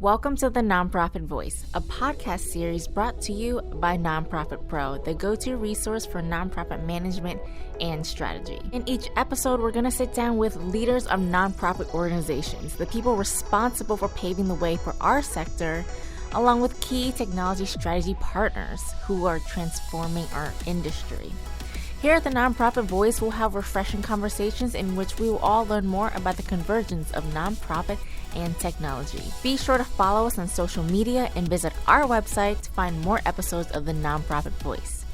Welcome to the NonProfit Voice, a podcast series brought to you by NonProfit Pro, the go-to resource for nonprofit management and strategy. In each episode, we're going to sit down with leaders of nonprofit organizations, the people responsible for paving the way for our sector, along with key technology strategy partners who are transforming our industry. Here at the NonProfit Voice, we'll have refreshing conversations in which we will all learn more about the convergence of nonprofit and technology. Be sure to follow us on social media and visit our website to find more episodes of the NonProfit Voice.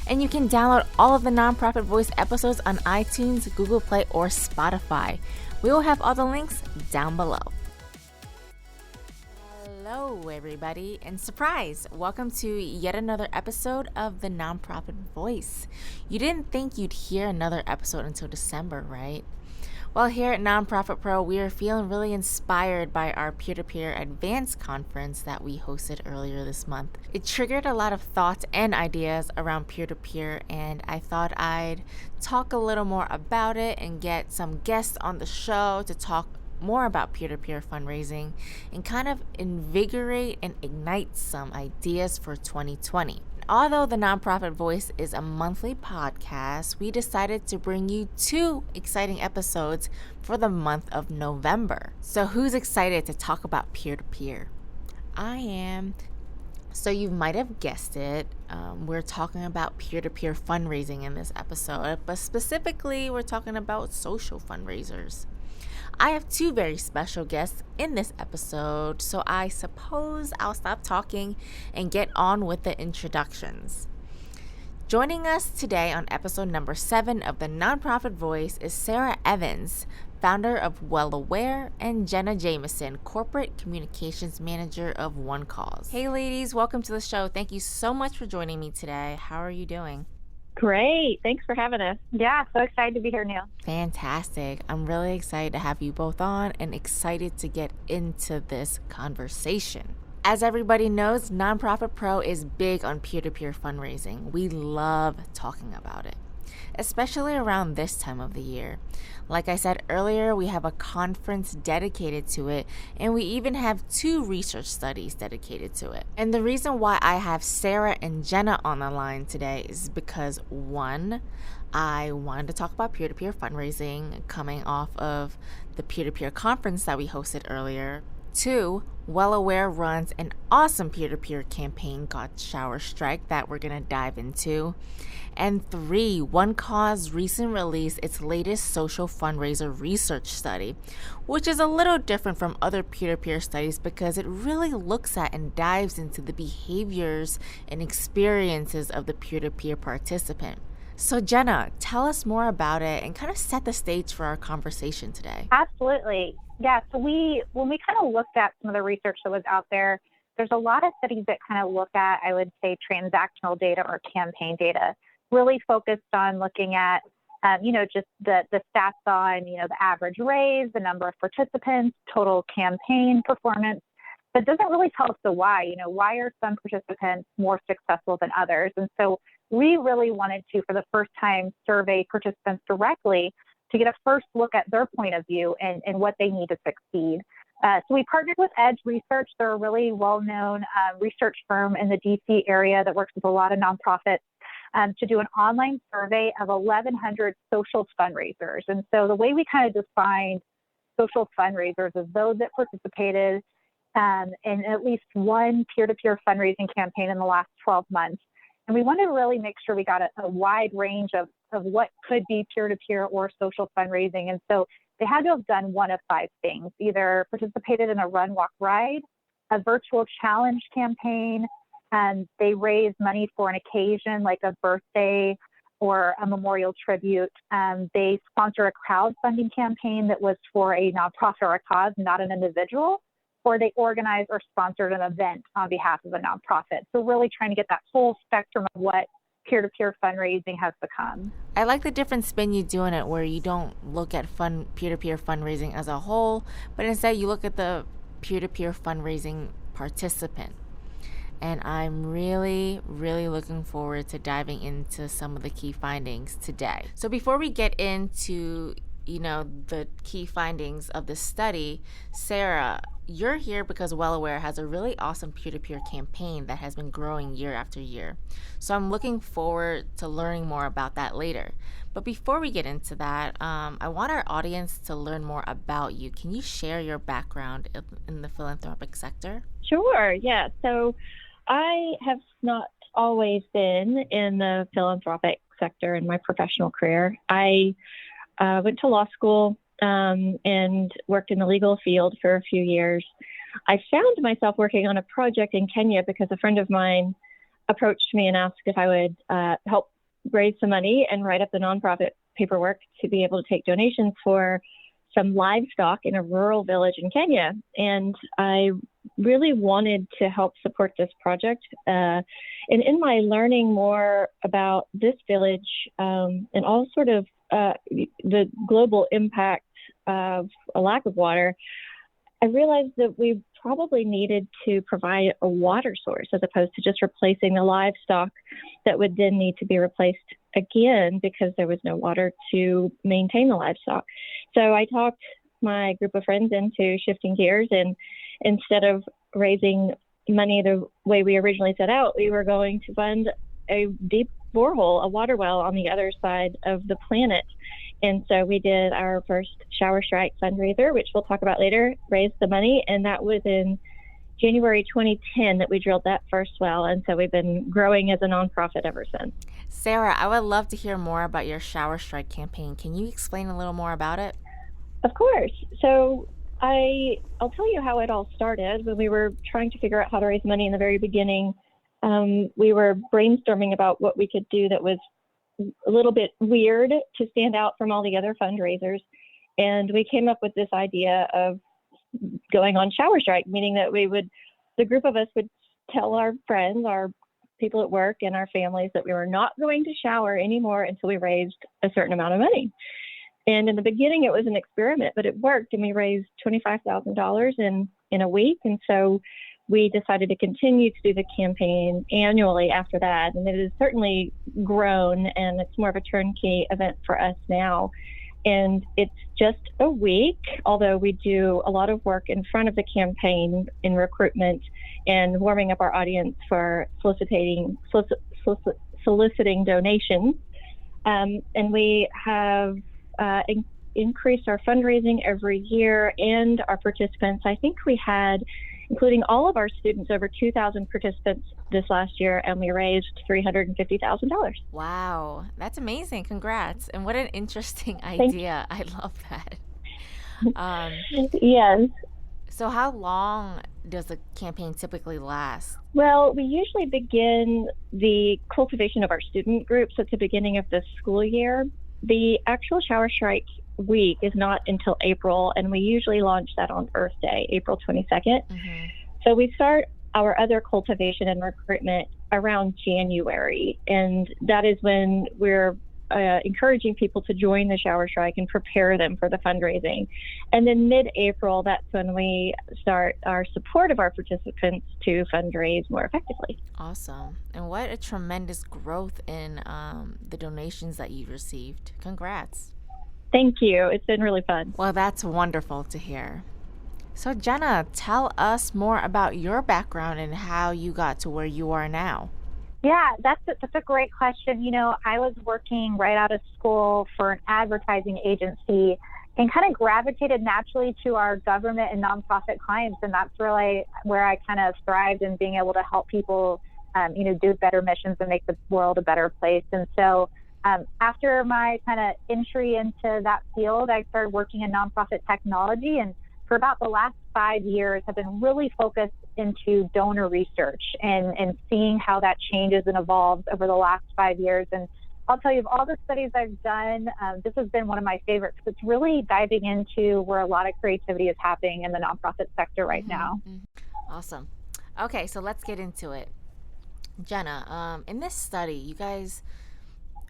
And you can download all of the NonProfit Voice episodes on iTunes, Google Play, or Spotify. We will have all the links down below. Hello, everybody, and surprise! Welcome to yet another episode of the NonProfit Voice. You didn't think you'd hear another episode until December, right? Well, here at NonProfit Pro, we are feeling really inspired by our peer-to-peer advanced conference that we hosted earlier this month. It triggered a lot of thoughts and ideas around peer-to-peer, and I thought I'd talk a little more about it and get some guests on the show to talk more about peer-to-peer fundraising and kind of invigorate and ignite some ideas for 2020. Although the NonProfit Voice is a monthly podcast, we decided to bring you 2 exciting episodes for the month of November. So who's excited to talk about peer-to-peer? I am. So you might have guessed it, we're talking about peer-to-peer fundraising in this episode, but specifically we're talking about social fundraisers. I have 2 very special guests in this episode, so I suppose I'll stop talking and get on with the introductions. Joining us today on episode number 7 of the NonProfit Voice is Sarah Evans, founder of Well Aware, and Jenna Jameson, corporate communications manager of OneCause. Hey ladies, welcome to the show. Thank you so much for joining me today. How are you doing? Great. Thanks for having us. Yeah, so excited to be here, Nhu. Fantastic. I'm really excited to have you both on and excited to get into this conversation. As everybody knows, NonProfit Pro is big on peer-to-peer fundraising. We love talking about it, especially around this time of the year. Like I said earlier, we have a conference dedicated to it, and we even have 2 research studies dedicated to it. And the reason why I have Sarah and Jenna on the line today is because 1, I wanted to talk about peer-to-peer fundraising coming off of the peer-to-peer conference that we hosted earlier. 2, Well Aware runs an awesome peer-to-peer campaign called Shower Strike that we're going to dive into. And 3, OneCause recently released its latest social fundraiser research study, which is a little different from other peer-to-peer studies because it really looks at and dives into the behaviors and experiences of the peer-to-peer participant. So Jenna, tell us more about it and kind of set the stage for our conversation today. Absolutely. Yeah, so when we kind of looked at some of the research that was out there, there's a lot of studies that kind of look at, I would say, transactional data or campaign data, really focused on looking at, just the stats on, the average raise, the number of participants, total campaign performance, but doesn't really tell us the why. Why are some participants more successful than others? And so we really wanted to, for the first time, survey participants directly to get a first look at their point of view and what they need to succeed. So we partnered with Edge Research. They're a really well-known research firm in the DC area that works with a lot of nonprofits to do an online survey of 1,100 social fundraisers. And so the way we kind of defined social fundraisers is those that participated in at least one peer-to-peer fundraising campaign in the last 12 months. And we wanted to really make sure we got a wide range of what could be peer-to-peer or social fundraising. And so they had to have done one of 5 things: either participated in a run, walk, ride, a virtual challenge campaign, and they raised money for an occasion like a birthday or a memorial tribute. They sponsor a crowdfunding campaign that was for a nonprofit or a cause, not an individual, or they organized or sponsored an event on behalf of a nonprofit. So really trying to get that whole spectrum of what peer-to-peer fundraising has become. I like the different spin you do on it, where you don't look at peer-to-peer fundraising as a whole, but instead you look at the peer-to-peer fundraising participant. And I'm really, really looking forward to diving into some of the key findings today. So before we get into the key findings of this study, Sarah, you're here because Well Aware has a really awesome peer-to-peer campaign that has been growing year after year. So I'm looking forward to learning more about that later. But before we get into that, I want our audience to learn more about you. Can you share your background in the philanthropic sector? Sure, yeah. So I have not always been in the philanthropic sector in my professional career. I went to law school and worked in the legal field for a few years. I found myself working on a project in Kenya because a friend of mine approached me and asked if I would help raise some money and write up the nonprofit paperwork to be able to take donations for some livestock in a rural village in Kenya. And I really wanted to help support this project. And in my learning more about this village and all sort of the global impact of a lack of water, I realized that we probably needed to provide a water source as opposed to just replacing the livestock that would then need to be replaced again because there was no water to maintain the livestock. So I talked my group of friends into shifting gears, and instead of raising money the way we originally set out, we were going to fund a deep borehole, a water well on the other side of the planet. And so we did our first Shower Strike fundraiser, which we'll talk about later, raised the money. And that was in January 2010 that we drilled that first well. And so we've been growing as a nonprofit ever since. Sarah, I would love to hear more about your Shower Strike campaign. Can you explain a little more about it? Of course. So I'll tell you how it all started. When we were trying to figure out how to raise money in the very beginning, we were brainstorming about what we could do that was a little bit weird to stand out from all the other fundraisers. And we came up with this idea of going on Shower Strike, meaning that the group of us would tell our friends, our people at work and our families that we were not going to shower anymore until we raised a certain amount of money. And in the beginning, it was an experiment, but it worked. And we raised $25,000 in a week. And so we decided to continue to do the campaign annually after that. And it has certainly grown, and it's more of a turnkey event for us now. And it's just a week, although we do a lot of work in front of the campaign in recruitment and warming up our audience for soliciting donations. And we have increased our fundraising every year, and our participants. I think we had, including all of our students, over 2,000 participants this last year, and we raised $350,000. Wow, that's amazing. Congrats. And what an interesting idea. I love that. Yes. So how long does the campaign typically last? Well, we usually begin the cultivation of our student groups at the beginning of the school year. The actual Shower Strike week is not until April, and we usually launch that on Earth Day, April 22nd. Mm-hmm. So we start our other cultivation and recruitment around January, and that is when we're encouraging people to join the Shower Strike and prepare them for the fundraising. And then mid-April, that's when we start our support of our participants to fundraise more effectively. Awesome. And what a tremendous growth in the donations that you've received. Congrats. Thank you. It's been really fun. Well, that's wonderful to hear. So Jenna, tell us more about your background and how you got to where you are now. Yeah, that's a great question. I was working right out of school for an advertising agency and kind of gravitated naturally to our government and nonprofit clients. And that's really where I kind of thrived in being able to help people, do better missions and make the world a better place. And so after my kind of entry into that field, I started working in nonprofit technology, and for about the last 5 years have been really focused into donor research and seeing how that changes and evolves over the last 5 years. And I'll tell you, of all the studies I've done, this has been one of my favorites. It's really diving into where a lot of creativity is happening in the nonprofit sector right now. Awesome. Okay, so let's get into it. Jenna, in this study, you guys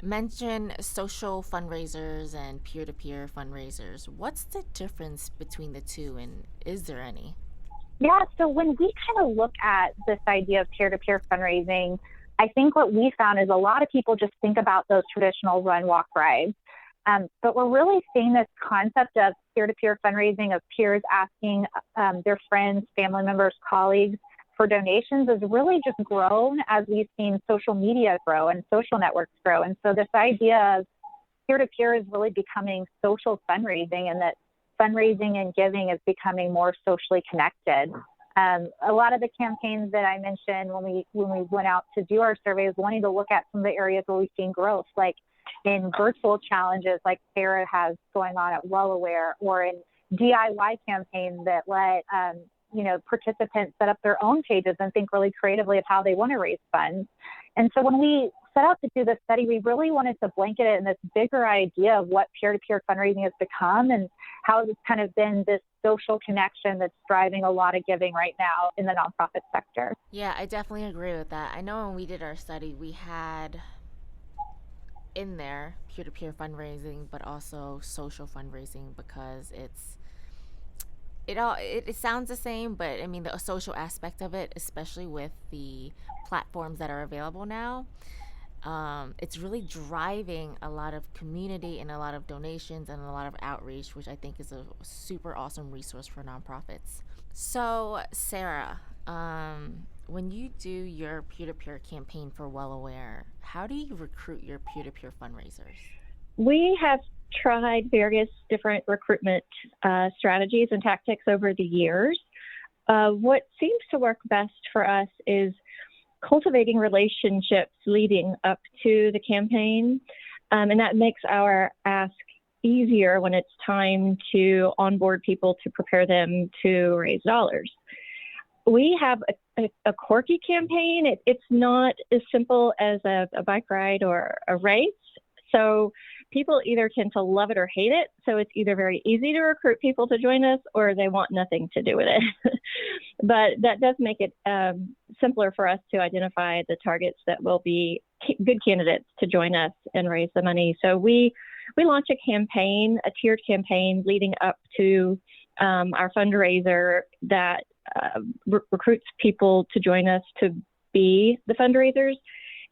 mention social fundraisers and peer-to-peer fundraisers. What's the difference between the two, and is there any? Yeah, so when we kind of look at this idea of peer-to-peer fundraising, I think what we found is a lot of people just think about those traditional run, walk, rides. But we're really seeing this concept of peer-to-peer fundraising, of peers asking their friends, family members, colleagues for donations has really just grown as we've seen social media grow and social networks grow. And so this idea of peer-to-peer is really becoming social fundraising, and that fundraising and giving is becoming more socially connected. A lot of the campaigns that I mentioned when we went out to do our surveys, wanting to look at some of the areas where we've seen growth, like in virtual challenges like Sarah has going on at WellAware, or in DIY campaigns that let participants set up their own pages and think really creatively of how they want to raise funds. And so when we set out to do this study, we really wanted to blanket it in this bigger idea of what peer-to-peer fundraising has become and how it's kind of been this social connection that's driving a lot of giving right now in the nonprofit sector. Yeah, I definitely agree with that. I know when we did our study, we had in there peer-to-peer fundraising, but also social fundraising, because it sounds the same, but I mean the social aspect of it, especially with the platforms that are available now, it's really driving a lot of community and a lot of donations and a lot of outreach, which I think is a super awesome resource for nonprofits. So Sarah, when you do your peer-to-peer campaign for WellAware, how do you recruit your peer-to-peer fundraisers? We have tried various different recruitment strategies and tactics over the years. What seems to work best for us is cultivating relationships leading up to the campaign, and that makes our ask easier when it's time to onboard people to prepare them to raise dollars. We have a quirky campaign. It's not as simple as a bike ride or a race. So people either tend to love it or hate it. So it's either very easy to recruit people to join us, or they want nothing to do with it. But that does make it simpler for us to identify the targets that will be good candidates to join us and raise the money. So we launch a campaign, a tiered campaign leading up to our fundraiser that recruits people to join us to be the fundraisers.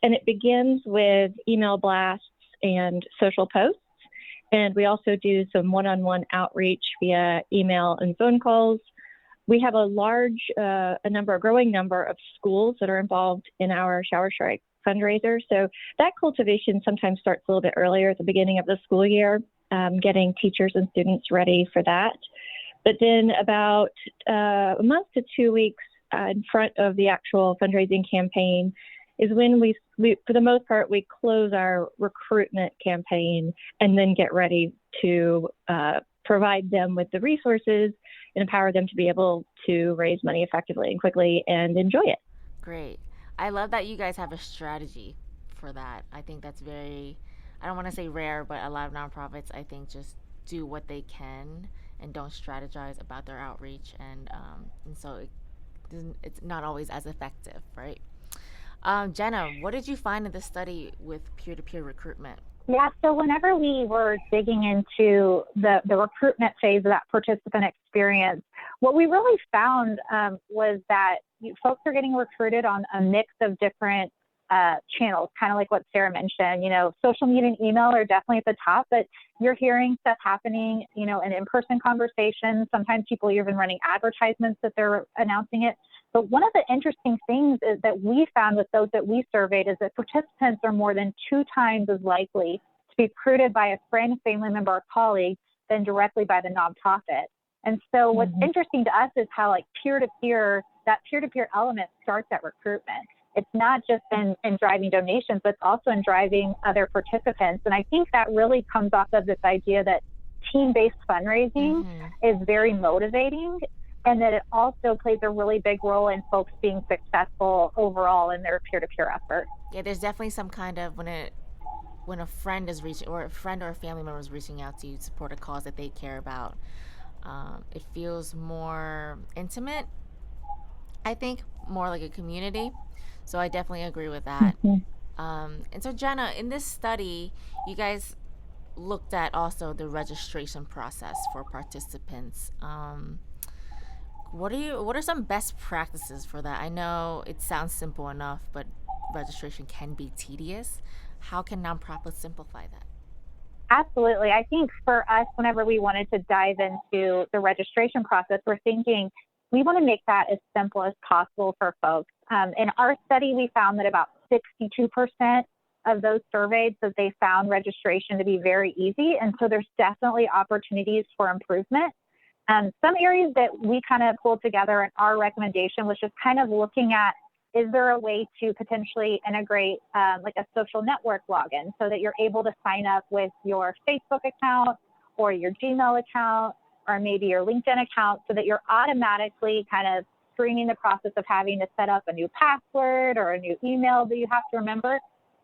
And it begins with email blasts and social posts. And we also do some one-on-one outreach via email and phone calls. We have a growing number of schools that are involved in our Shower Strike fundraiser. So that cultivation sometimes starts a little bit earlier at the beginning of the school year, getting teachers and students ready for that. But then about a month to 2 weeks in front of the actual fundraising campaign is when we, for the most part, we close our recruitment campaign and then get ready to provide them with the resources and empower them to be able to raise money effectively and quickly and enjoy it. Great. I love that you guys have a strategy for that. I think that's very, I don't want to say rare, but a lot of nonprofits, I think, just do what they can and don't strategize about their outreach. And so it's not always as effective, right? Jenna, what did you find in the study with peer-to-peer recruitment? Yeah, so whenever we were digging into the recruitment phase of that participant experience, what we really found was that folks are getting recruited on a mix of different channels, kind of like what Sarah mentioned. Social media and email are definitely at the top, but you're hearing stuff happening, in in-person conversations. Sometimes people are even running advertisements that they're announcing it. But one of the interesting things is that we found with those that we surveyed is that participants are more than 2 times as likely to be recruited by a friend, family member, or colleague than directly by the nonprofit. And so what's interesting to us is how that peer-to-peer element starts at recruitment. It's not just in driving donations, but it's also in driving other participants. And I think that really comes off of this idea that team-based fundraising is very motivating, and that it also plays a really big role in folks being successful overall in their peer-to-peer effort. Yeah, there's definitely some kind of, when a friend is reaching, or a friend or a family member is reaching out to you to support a cause that they care about, it feels more intimate, I think, more like a community. So I definitely agree with that. And so Jenna, in this study, you guys looked at also the registration process for participants. What are some best practices for that? I know it sounds simple enough, but registration can be tedious. How can nonprofits simplify that? Absolutely. I think for us, whenever we wanted to dive into the registration process, we're thinking we want to make that as simple as possible for folks. In our study, we found that about 62% of those surveyed that they found registration to be very easy. And so there's definitely opportunities for improvement. Some areas that we kind of pulled together in our recommendation was just kind of looking at, is there a way to potentially integrate like a social network login so that you're able to sign up with your Facebook account or your Gmail account or maybe your LinkedIn account so that you're automatically kind of screening the process of having to set up a new password or a new email that you have to remember,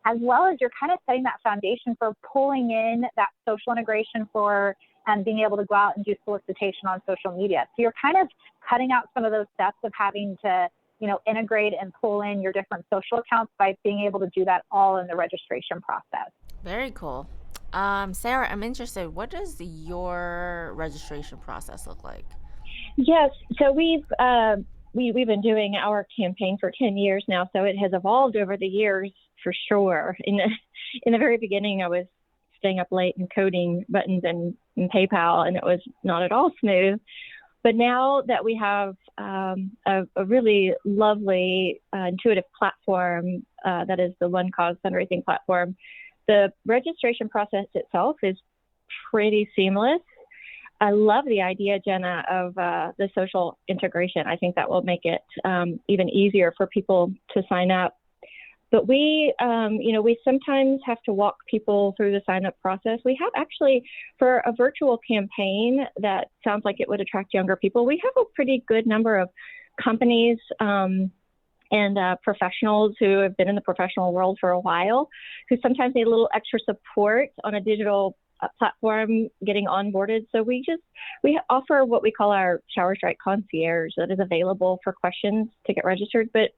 as well as you're kind of setting that foundation for pulling in that social integration for being able to go out and do solicitation on social media. So you're kind of cutting out some of those steps of having to, integrate and pull in your different social accounts by being able to do that all in the registration process. Very cool. Sarah, I'm interested. What does your registration process look like? Yes, so we've been doing our campaign for 10 years now, so it has evolved over the years for sure. In the very beginning, I was staying up late and coding buttons in PayPal, and it was not at all smooth. But now that we have a really lovely, intuitive platform that is the OneCause fundraising platform, the registration process itself is pretty seamless. I love the idea, Jenna, of the social integration. I think that will make it even easier for people to sign up. But we sometimes have to walk people through the sign-up process. We have actually, for a virtual campaign that sounds like it would attract younger people, we have a pretty good number of companies and professionals who have been in the professional world for a while, who sometimes need a little extra support on a digital platform getting onboarded. So we offer what we call our Shower Strike concierge that is available for questions to get registered. But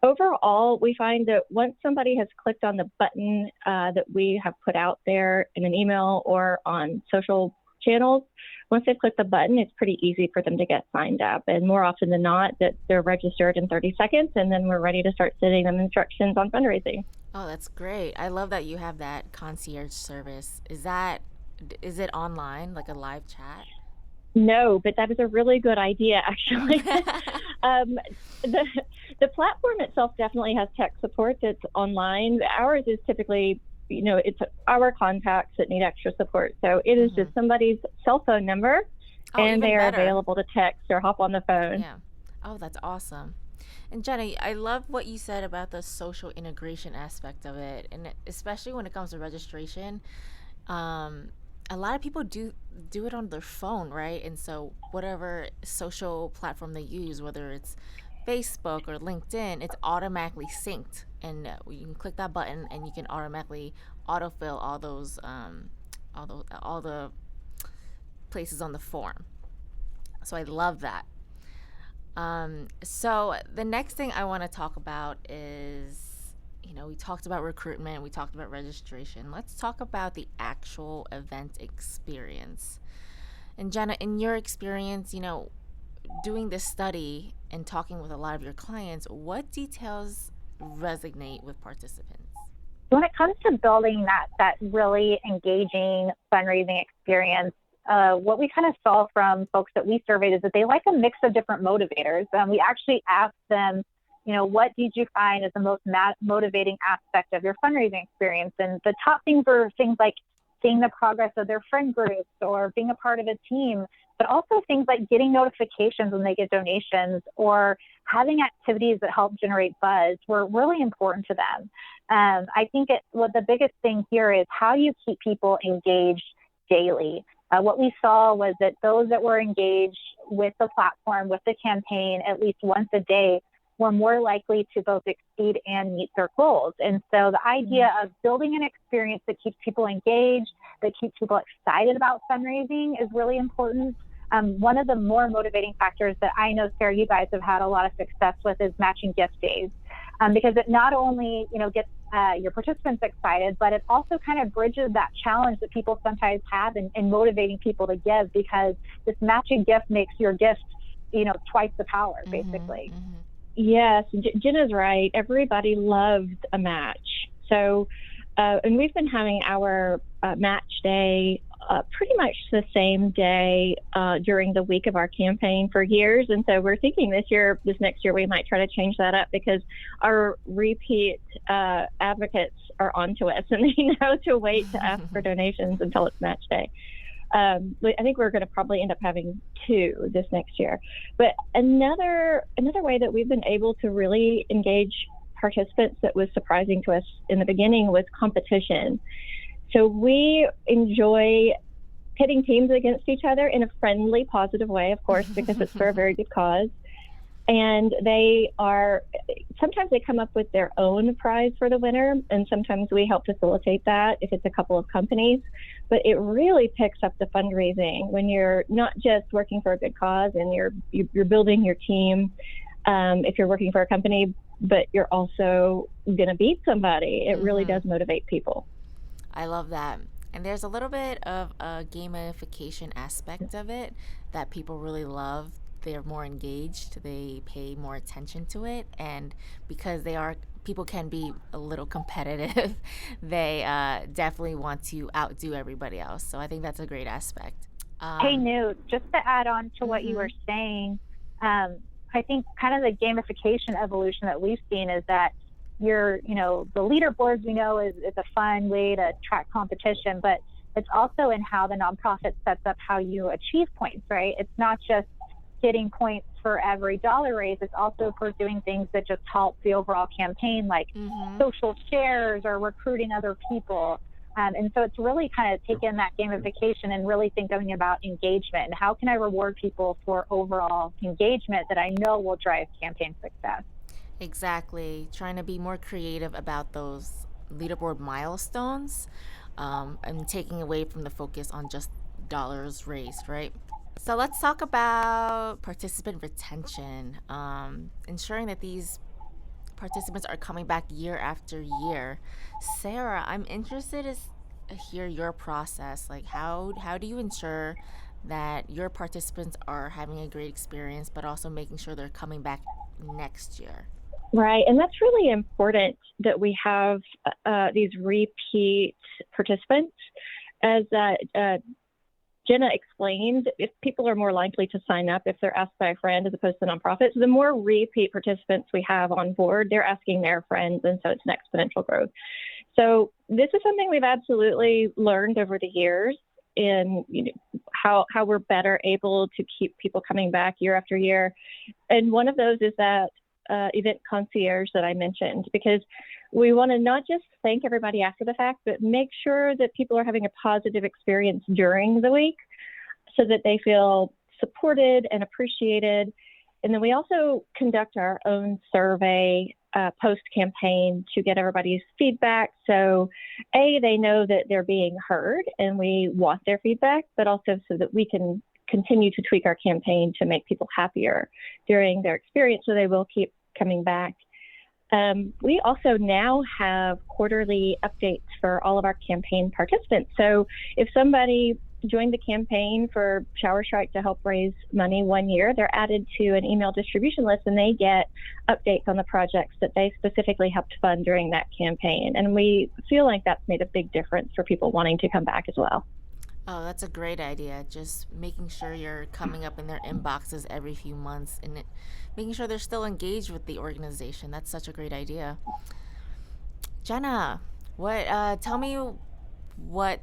overall, we find that once somebody has clicked on the button that we have put out there in an email or on social channels, once they've clicked the button, it's pretty easy for them to get signed up. And more often than not, that they're registered in 30 seconds, and then we're ready to start sending them instructions on fundraising. Oh, that's great. I love that you have that concierge service. Is it online, like a live chat? No, but that is a really good idea, actually. The platform itself definitely has tech support that's online. Ours is typically, it's our contacts that need extra support. So it is just somebody's cell phone number, and they are available to text or hop on the phone. Yeah. Oh, that's awesome. And Jenna, I love what you said about the social integration aspect of it, and especially when it comes to registration. A lot of people do it on their phone, right? And so whatever social platform they use, whether it's Facebook or LinkedIn, it's automatically synced, and you can click that button and you can automatically autofill all the places on the form. So I love that. So the next thing I want to talk about is, we talked about recruitment, we talked about registration. Let's talk about the actual event experience. And Jenna, in your experience, doing this study and talking with a lot of your clients, what details resonate with participants? When it comes to building that really engaging fundraising experience, what we kind of saw from folks that we surveyed is that they like a mix of different motivators. We actually asked them, what did you find as the most motivating aspect of your fundraising experience? And the top things were things like seeing the progress of their friend groups or being a part of a team, but also things like getting notifications when they get donations or having activities that help generate buzz were really important to them. I think what the biggest thing here is how you keep people engaged daily. What we saw was that those that were engaged with the platform, with the campaign, at least once a day, were more likely to both exceed and meet their goals. And so the idea of building an experience that keeps people engaged, that keeps people excited about fundraising is really important. One of the more motivating factors that I know, Sarah, you guys have had a lot of success with is matching gift days, because it not only, gets your participants excited, but it also kind of bridges that challenge that people sometimes have in motivating people to give, because this matching gift makes your gift, twice the power, basically. Yes, Jenna's right. Everybody loved a match. So And we've been having our match day pretty much the same day during the week of our campaign for years. And so we're thinking this next year, we might try to change that up because our repeat advocates are onto us and they know to wait to ask for donations until it's match day. I think we're going to probably end up having 2 this next year. But another way that we've been able to really engage participants that was surprising to us in the beginning was competition. So we enjoy pitting teams against each other in a friendly, positive way, of course, because it's for a very good cause. And sometimes they come up with their own prize for the winner, and sometimes we help facilitate that if it's a couple of companies. But it really picks up the fundraising when you're not just working for a good cause and you're building your team. If you're working for a company, but you're also going to beat somebody, it really does motivate people. I love that. And there's a little bit of a gamification aspect of it that people really love. They're more engaged, they pay more attention to it, and because people can be a little competitive, they definitely want to outdo everybody else. So I think that's a great aspect. Hey, Nhu, just to add on to what you were saying, I think kind of the gamification evolution that we've seen is that the leaderboards we know is a fun way to track competition, but it's also in how the nonprofit sets up how you achieve points, right? It's not just getting points for every dollar raised. It's also for doing things that just help the overall campaign, like social shares or recruiting other people. And so it's really kind of taking that gamification and really thinking about engagement and how can I reward people for overall engagement that I know will drive campaign success. Exactly. Trying to be more creative about those leaderboard milestones, and taking away from the focus on just dollars raised, right? So let's talk about participant retention, ensuring that these participants are coming back year after year. Sarah, I'm interested to hear your process. Like, how do you ensure that your participants are having a great experience, but also making sure they're coming back next year? Right, and that's really important that we have these repeat participants. As Jenna explained, if people are more likely to sign up if they're asked by a friend as opposed to nonprofits, the more repeat participants we have on board, they're asking their friends, and so it's an exponential growth. So this is something we've absolutely learned over the years in how we're better able to keep people coming back year after year. And one of those is that event concierge that I mentioned, because we want to not just thank everybody after the fact, but make sure that people are having a positive experience during the week so that they feel supported and appreciated. And then we also conduct our own survey post-campaign to get everybody's feedback. So they know that they're being heard and we want their feedback, but also so that we can continue to tweak our campaign to make people happier during their experience so they will keep coming back. We also now have quarterly updates for all of our campaign participants. So if somebody joined the campaign for Shower Strike to help raise money one year, they're added to an email distribution list and they get updates on the projects that they specifically helped fund during that campaign. And we feel like that's made a big difference for people wanting to come back as well. Oh, that's a great idea. Just making sure you're coming up in their inboxes every few months and making sure they're still engaged with the organization. That's such a great idea. Jenna, tell me what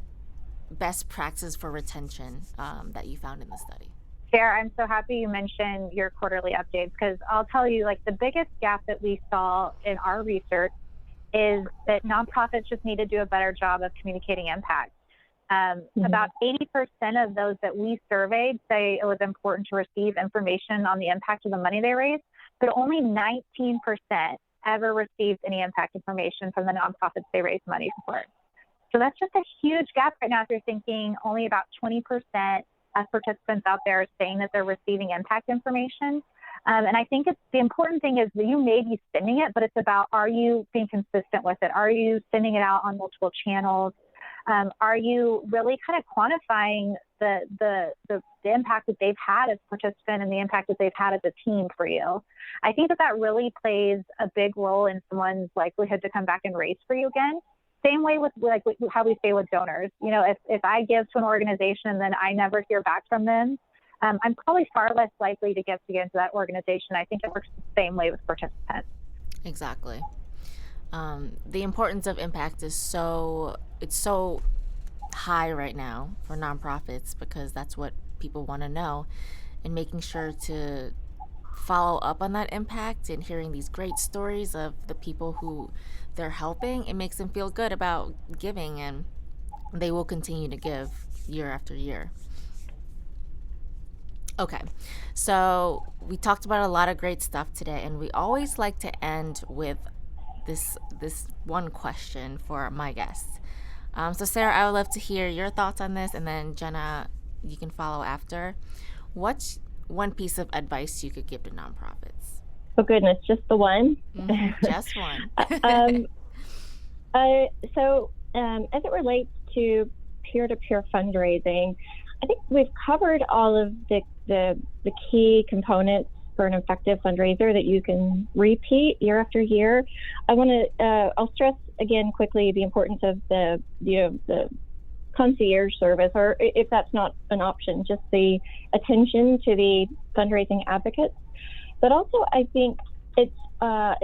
best practices for retention that you found in the study. Sarah, I'm so happy you mentioned your quarterly updates because I'll tell you, like, the biggest gap that we saw in our research is that nonprofits just need to do a better job of communicating impact. About 80% of those that we surveyed say it was important to receive information on the impact of the money they raised, but only 19% ever received any impact information from the nonprofits they raised money for. So that's just a huge gap right now if you're thinking only about 20% of participants out there are saying that they're receiving impact information. And I think the important thing is that you may be sending it, but it's about, are you being consistent with it? Are you sending it out on multiple channels? Are you really kind of quantifying the impact that they've had as a participant and the impact that they've had as a team for you? I think that really plays a big role in someone's likelihood to come back and raise for you again. Same way with like how we say with donors. If I give to an organization and then I never hear back from them, I'm probably far less likely to give again to that organization. I think it works the same way with participants. Exactly. The importance of impact is so high right now for nonprofits, because that's what people want to know, and making sure to follow up on that impact and hearing these great stories of the people who they're helping, it makes them feel good about giving, and they will continue to give year after year. Okay, so we talked about a lot of great stuff today, and we always like to end with this one question for my guests. So Sarah, I would love to hear your thoughts on this, and then Jenna, you can follow after. What's one piece of advice you could give to nonprofits? Oh goodness, just the one? Just one. As it relates to peer-to-peer fundraising, I think we've covered all of the key components for an effective fundraiser that you can repeat year after year. I'll stress again quickly the importance of the concierge service, or if that's not an option, just the attention to the fundraising advocates. But also, I think it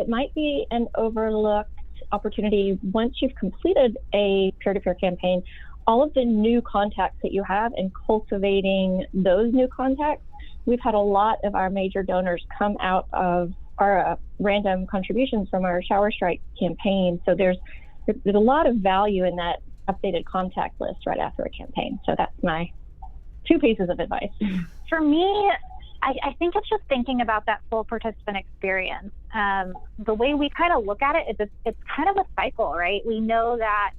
might be an overlooked opportunity once you've completed a peer-to-peer campaign. All of the new contacts that you have and cultivating those new contacts. We've had a lot of our major donors come out of our random contributions from our Shower Strike campaign. So there's a lot of value in that updated contact list right after a campaign. So that's my 2 pieces of advice. For me, I think it's just thinking about that full participant experience. The way we kind of look at it is it's kind of a cycle, right? We know that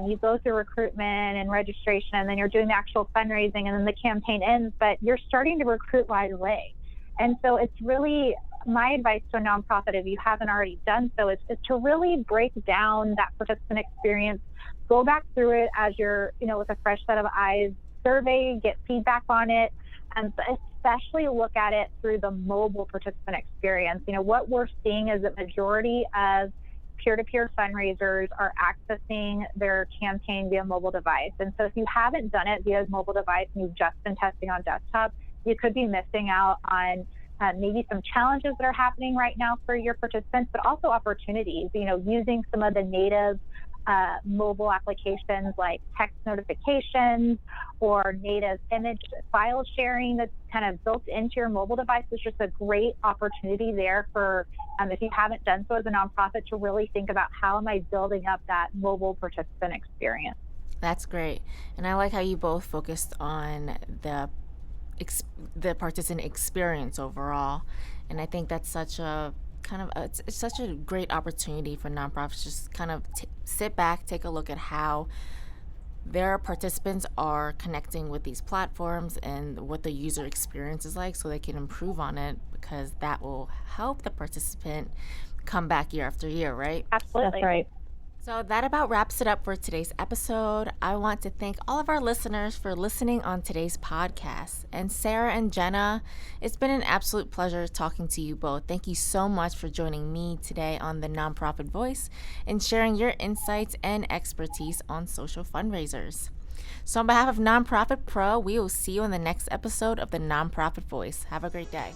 you go through recruitment and registration, and then you're doing the actual fundraising, and then the campaign ends, but you're starting to recruit right away. And so it's really my advice to a nonprofit, if you haven't already done so, is to really break down that participant experience, go back through it as you're, with a fresh set of eyes, survey, get feedback on it, and especially look at it through the mobile participant experience. What we're seeing is that majority of peer-to-peer fundraisers are accessing their campaign via mobile device. And so if you haven't done it via mobile device and you've just been testing on desktop, you could be missing out on maybe some challenges that are happening right now for your participants, but also opportunities, using some of the native mobile applications like text notifications or native image file sharing that's kind of built into your mobile device. Is just a great opportunity there for, if you haven't done so as a nonprofit, to really think about how am I building up that mobile participant experience. That's great. And I like how you both focused on the participant experience overall. And I think that's such a it's such a great opportunity for nonprofits, just kind of sit back, take a look at how their participants are connecting with these platforms and what the user experience is like, so they can improve on it, because that will help the participant come back year after year, right? Absolutely. That's right. So that about wraps it up for today's episode. I want to thank all of our listeners for listening on today's podcast. And Sarah and Jenna, it's been an absolute pleasure talking to you both. Thank you so much for joining me today on the Nonprofit Voice and sharing your insights and expertise on social fundraisers. So on behalf of Nonprofit Pro, we will see you in the next episode of the Nonprofit Voice. Have a great day.